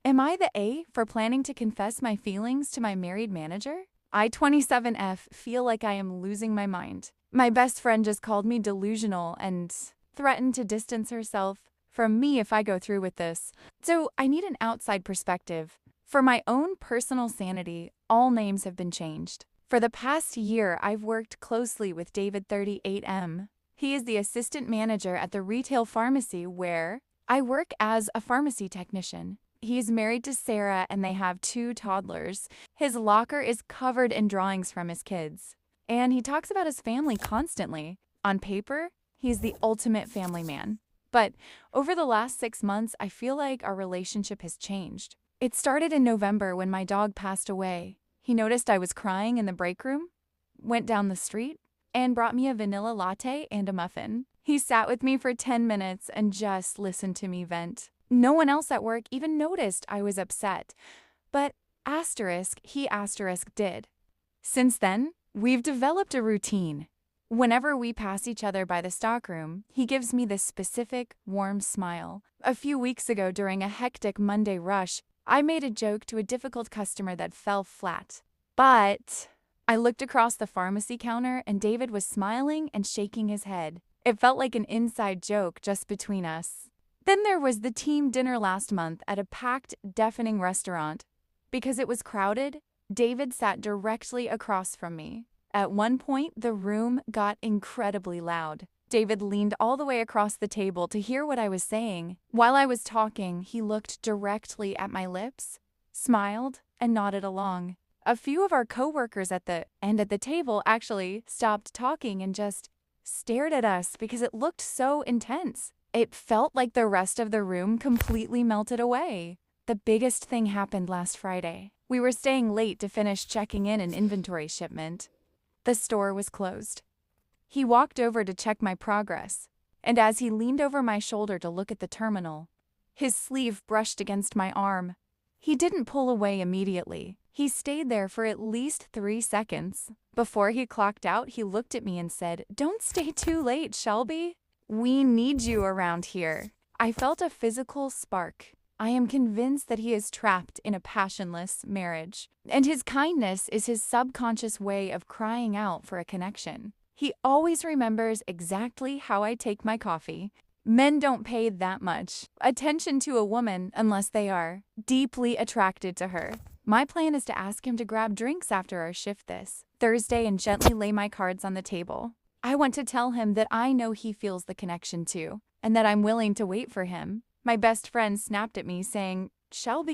Am I the A for planning to confess my feelings to my married manager? I 27F feel like I am losing my mind. My best friend just called me delusional and threatened to distance herself from me if I go through with this. So I need an outside perspective. For my own personal sanity, all names have been changed. For the past year, I've worked closely with David 38M. He is the assistant manager at the retail pharmacy where I work as a pharmacy technician. He's married to Sarah and they have 2 toddlers. His locker is covered in drawings from his kids. And he talks about his family constantly. On paper, he's the ultimate family man. But over the last 6 months, I feel like our relationship has changed. It started in November when my dog passed away. He noticed I was crying in the break room, went down the street, and brought me a vanilla latte and a muffin. He sat with me for 10 minutes and just listened to me vent. No one else at work even noticed I was upset. But he did. Since then, we've developed a routine. Whenever we pass each other by the stockroom, he gives me this specific, warm smile. A few weeks ago, during a hectic Monday rush, I made a joke to a difficult customer that fell flat. But I looked across the pharmacy counter and David was smiling and shaking his head. It felt like an inside joke just between us. Then there was the team dinner last month at a packed, deafening restaurant. Because it was crowded, David sat directly across from me. At one point, the room got incredibly loud. David leaned all the way across the table to hear what I was saying. While I was talking, he looked directly at my lips, smiled, and nodded along. A few of our coworkers at the end of the table actually stopped talking and just stared at us because it looked so intense. It felt like the rest of the room completely melted away. The biggest thing happened last Friday. We were staying late to finish checking in an inventory shipment. The store was closed. He walked over to check my progress, and as he leaned over my shoulder to look at the terminal, his sleeve brushed against my arm. He didn't pull away immediately. He stayed there for at least 3 seconds. Before he clocked out, he looked at me and said, "Don't stay too late, Shelby. We need you around here." I felt a physical spark. I am convinced that he is trapped in a passionless marriage, and his kindness is his subconscious way of crying out for a connection. He always remembers exactly how I take my coffee. Men don't pay that much attention to a woman unless they are deeply attracted to her. My plan is to ask him to grab drinks after our shift this Thursday and gently lay my cards on the table. I want to tell him that I know he feels the connection too, and that I'm willing to wait for him. My best friend snapped at me saying, "Shelby,